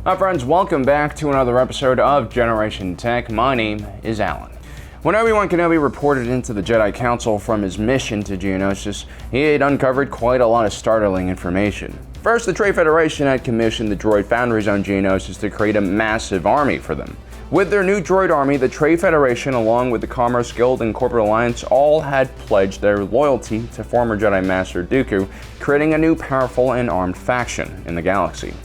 Hi friends, welcome back to another episode of Generation Tech. My name is Alan. When Obi-Wan Kenobi reported into the Jedi Council from his mission to Geonosis, he had uncovered quite a lot of startling information. First, the Trade Federation had commissioned the droid foundries on Geonosis to create a massive army for them. With their new droid army, the Trade Federation, along with the Commerce Guild and Corporate Alliance, all had pledged their loyalty to former Jedi Master Dooku, creating a new powerful and armed faction in the galaxy.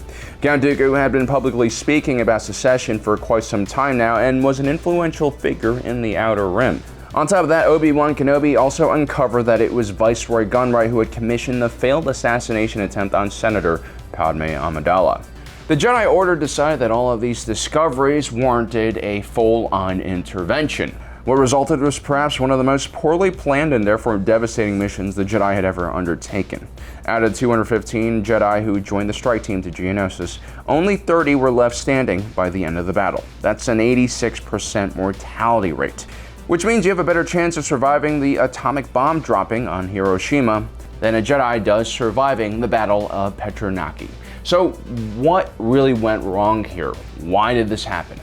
Count Dooku had been publicly speaking about secession for quite some time now and was an influential figure in the Outer Rim. On top of that, Obi-Wan Kenobi also uncovered that it was Viceroy Gunray who had commissioned the failed assassination attempt on Senator Padme Amidala. The Jedi Order decided that all of these discoveries warranted a full-on intervention. What resulted was perhaps one of the most poorly planned and therefore devastating missions the Jedi had ever undertaken. Out of 215 Jedi who joined the strike team to Geonosis, only 30 were left standing by the end of the battle. That's an 86% mortality rate, which means you have a better chance of surviving the atomic bomb dropping on Hiroshima than a Jedi does surviving the Battle of Petranaki. So what really went wrong here? Why did this happen?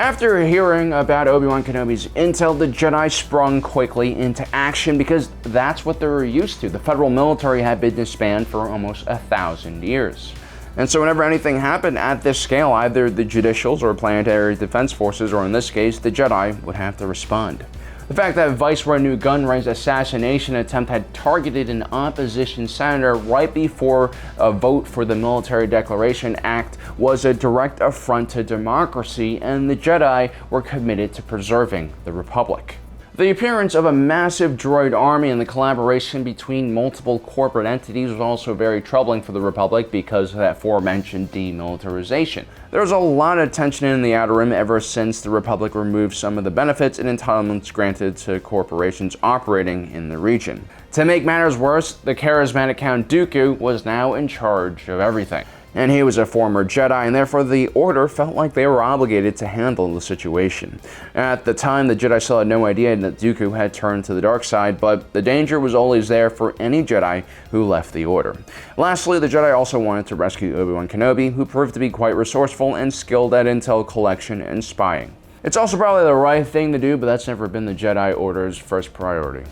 After hearing about Obi-Wan Kenobi's intel, the Jedi sprung quickly into action because that's what they were used to. The federal military had been disbanded for almost 1,000 years. And so whenever anything happened at this scale, either the judicials or planetary defense forces, or in this case, the Jedi, would have to respond. The fact that Viceroy knew Gunray's assassination attempt had targeted an opposition senator right before a vote for the Military Declaration Act was a direct affront to democracy, and the Jedi were committed to preserving the Republic. The appearance of a massive droid army and the collaboration between multiple corporate entities was also very troubling for the Republic because of that aforementioned demilitarization. There was a lot of tension in the Outer Rim ever since the Republic removed some of the benefits and entitlements granted to corporations operating in the region. To make matters worse, the charismatic Count Dooku was now in charge of everything. And he was a former Jedi, and therefore the Order felt like they were obligated to handle the situation. At the time, the Jedi still had no idea that Dooku had turned to the dark side, but the danger was always there for any Jedi who left the Order. Lastly, the Jedi also wanted to rescue Obi-Wan Kenobi, who proved to be quite resourceful and skilled at intel collection and spying. It's also probably the right thing to do, but that's never been the Jedi Order's first priority.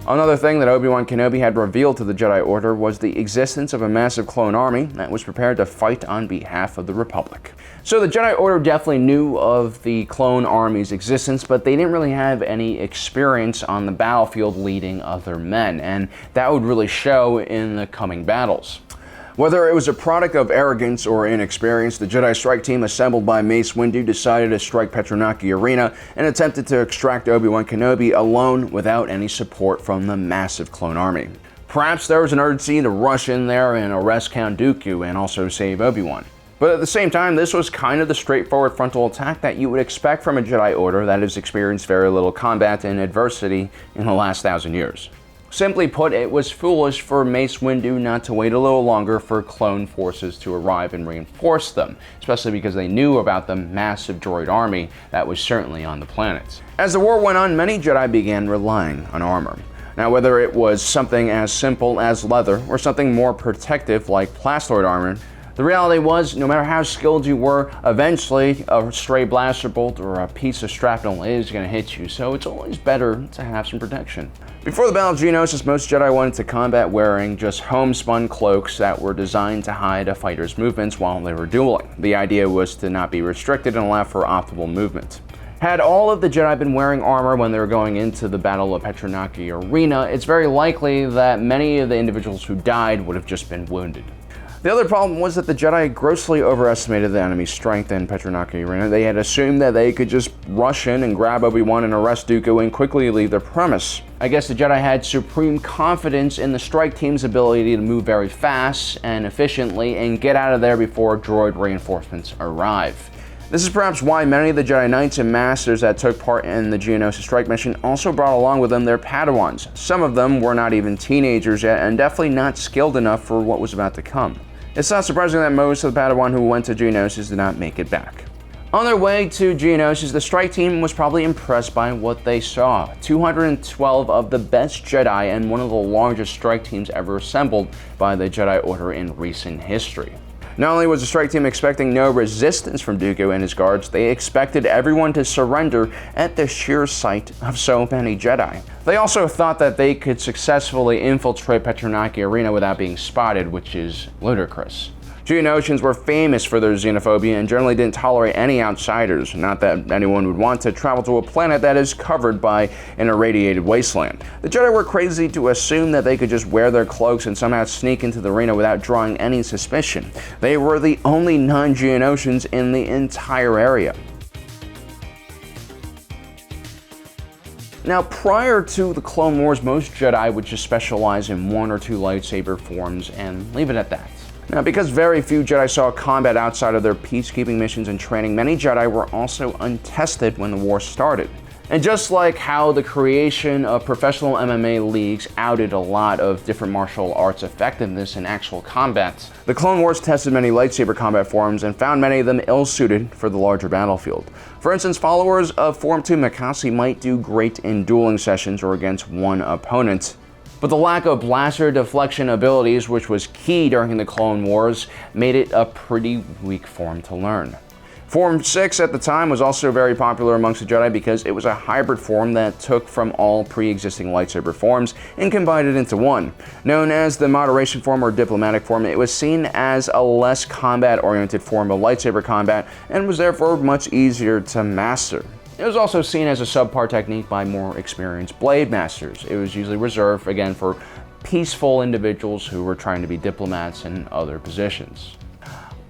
Another thing that Obi-Wan Kenobi had revealed to the Jedi Order was the existence of a massive clone army that was prepared to fight on behalf of the Republic. So the Jedi Order definitely knew of the clone army's existence, but they didn't really have any experience on the battlefield leading other men, and that would really show in the coming battles. Whether it was a product of arrogance or inexperience, the Jedi Strike team assembled by Mace Windu decided to strike Petranaki Arena and attempted to extract Obi-Wan Kenobi alone without any support from the massive clone army. Perhaps there was an urgency to rush in there and arrest Count Dooku and also save Obi-Wan. But at the same time, this was kind of the straightforward frontal attack that you would expect from a Jedi Order that has experienced very little combat and adversity in the last 1,000 years. Simply put, it was foolish for Mace Windu not to wait a little longer for clone forces to arrive and reinforce them, especially because they knew about the massive droid army that was certainly on the planet. As the war went on, many Jedi began relying on armor. Now, whether it was something as simple as leather or something more protective like plastoid armor, the reality was, no matter how skilled you were, eventually a stray blaster bolt or a piece of shrapnel is going to hit you, so it's always better to have some protection. Before the Battle of Geonosis, most Jedi went into combat wearing just homespun cloaks that were designed to hide a fighter's movements while they were dueling. The idea was to not be restricted and allow for optimal movement. Had all of the Jedi been wearing armor when they were going into the Battle of Petranaki Arena, it's very likely that many of the individuals who died would have just been wounded. The other problem was that the Jedi grossly overestimated the enemy's strength in Petranaki Arena. They had assumed that they could just rush in and grab Obi-Wan and arrest Dooku and quickly leave their premise. I guess the Jedi had supreme confidence in the strike team's ability to move very fast and efficiently and get out of there before droid reinforcements arrive. This is perhaps why many of the Jedi Knights and Masters that took part in the Geonosis strike mission also brought along with them their Padawans. Some of them were not even teenagers yet and definitely not skilled enough for what was about to come. It's not surprising that most of the Padawan who went to Geonosis did not make it back. On their way to Geonosis, the strike team was probably impressed by what they saw. 212 of the best Jedi and one of the largest strike teams ever assembled by the Jedi Order in recent history. Not only was the strike team expecting no resistance from Dooku and his guards, they expected everyone to surrender at the sheer sight of so many Jedi. They also thought that they could successfully infiltrate Petranaki Arena without being spotted, which is ludicrous. Geonosians were famous for their xenophobia and generally didn't tolerate any outsiders, not that anyone would want to travel to a planet that is covered by an irradiated wasteland. The Jedi were crazy to assume that they could just wear their cloaks and somehow sneak into the arena without drawing any suspicion. They were the only non-Geonosians in the entire area. Now, prior to the Clone Wars, most Jedi would just specialize in one or two lightsaber forms and leave it at that. Now, because very few Jedi saw combat outside of their peacekeeping missions and training, many Jedi were also untested when the war started. And just like how the creation of professional MMA leagues outed a lot of different martial arts effectiveness in actual combat, the Clone Wars tested many lightsaber combat forms and found many of them ill-suited for the larger battlefield. For instance, followers of Form 2 Mikasi might do great in dueling sessions or against one opponent, but the lack of blaster deflection abilities, which was key during the Clone Wars, made it a pretty weak form to learn. Form 6 at the time was also very popular amongst the Jedi because it was a hybrid form that took from all pre-existing lightsaber forms and combined it into one. Known as the moderation form or diplomatic form, it was seen as a less combat-oriented form of lightsaber combat and was therefore much easier to master. It was also seen as a subpar technique by more experienced blade masters. It was usually reserved, again, for peaceful individuals who were trying to be diplomats in other positions.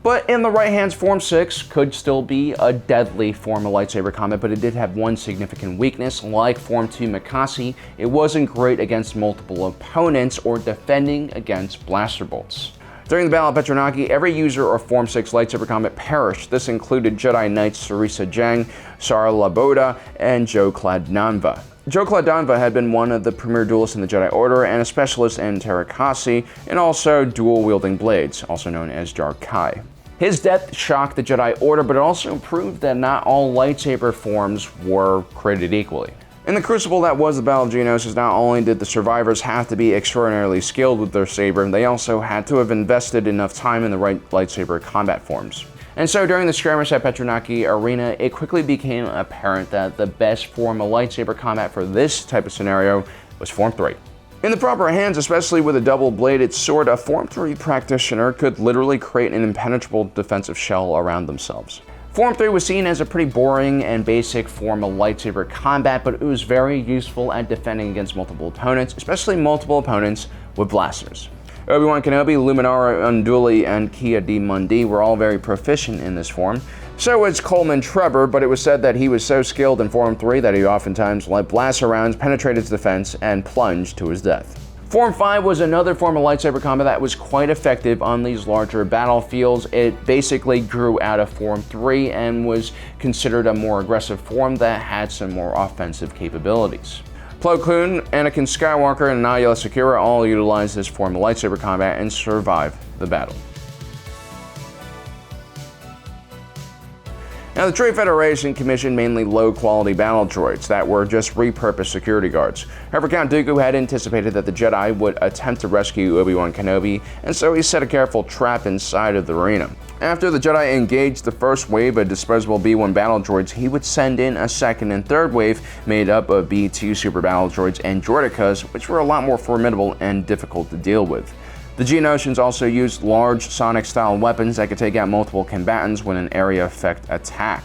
But in the right hands, Form 6 could still be a deadly form of lightsaber combat, but it did have one significant weakness. Like Form 2 Mikasi, it wasn't great against multiple opponents or defending against blaster bolts. During the Battle of Petranaki, every user of Form 6 lightsaber combat perished. This included Jedi Knights Sarisa Jang, Sara Laboda, and Joe Clad-Nanva. Joe Clad-Nanva had been one of the premier duelists in the Jedi Order and a specialist in Terakasi, and also dual-wielding blades, also known as Jar-Kai. His death shocked the Jedi Order, but it also proved that not all lightsaber forms were created equally. In the crucible that was the Battle of Geonosis, not only did the survivors have to be extraordinarily skilled with their saber, they also had to have invested enough time in the right lightsaber combat forms. And so during the skirmish at Petranaki Arena, it quickly became apparent that the best form of lightsaber combat for this type of scenario was Form 3. In the proper hands, especially with a double-bladed sword, a Form 3 practitioner could literally create an impenetrable defensive shell around themselves. Form 3 was seen as a pretty boring and basic form of lightsaber combat, but it was very useful at defending against multiple opponents, especially multiple opponents with blasters. Obi-Wan Kenobi, Luminara Unduli, and Ki-Adi-Mundi were all very proficient in this form. So was Coleman Trevor, but it was said that he was so skilled in Form 3 that he oftentimes let blaster rounds penetrate his defense and plunge to his death. Form 5 was another form of lightsaber combat that was quite effective on these larger battlefields. It basically grew out of Form 3 and was considered a more aggressive form that had some more offensive capabilities. Plo Koon, Anakin Skywalker, and Nayla Sakura all utilized this form of lightsaber combat and survived the battle. Now, the Trade Federation commissioned mainly low-quality battle droids that were just repurposed security guards. However, Count Dooku had anticipated that the Jedi would attempt to rescue Obi-Wan Kenobi, and so he set a careful trap inside of the arena. After the Jedi engaged the first wave of disposable B-1 battle droids, he would send in a second and third wave made up of B-2 super battle droids and droidekas, which were a lot more formidable and difficult to deal with. The Geonosians also used large sonic-style weapons that could take out multiple combatants when an area effect attack.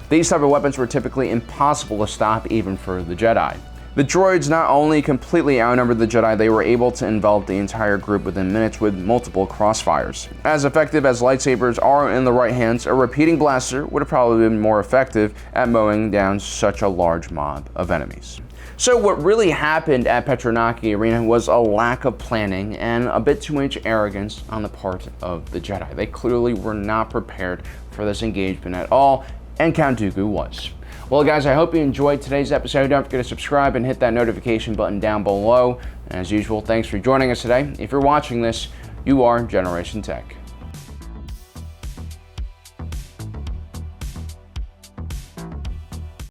These type of weapons were typically impossible to stop even for the Jedi. The droids not only completely outnumbered the Jedi, they were able to envelop the entire group within minutes with multiple crossfires. As effective as lightsabers are in the right hands, a repeating blaster would have probably been more effective at mowing down such a large mob of enemies. So what really happened at Petranaki Arena was a lack of planning and a bit too much arrogance on the part of the Jedi. They clearly were not prepared for this engagement at all, and Count Dooku was. Well guys, I hope you enjoyed today's episode. Don't forget to subscribe and hit that notification button down below. And as usual, thanks for joining us today. If you're watching this, you are Generation Tech.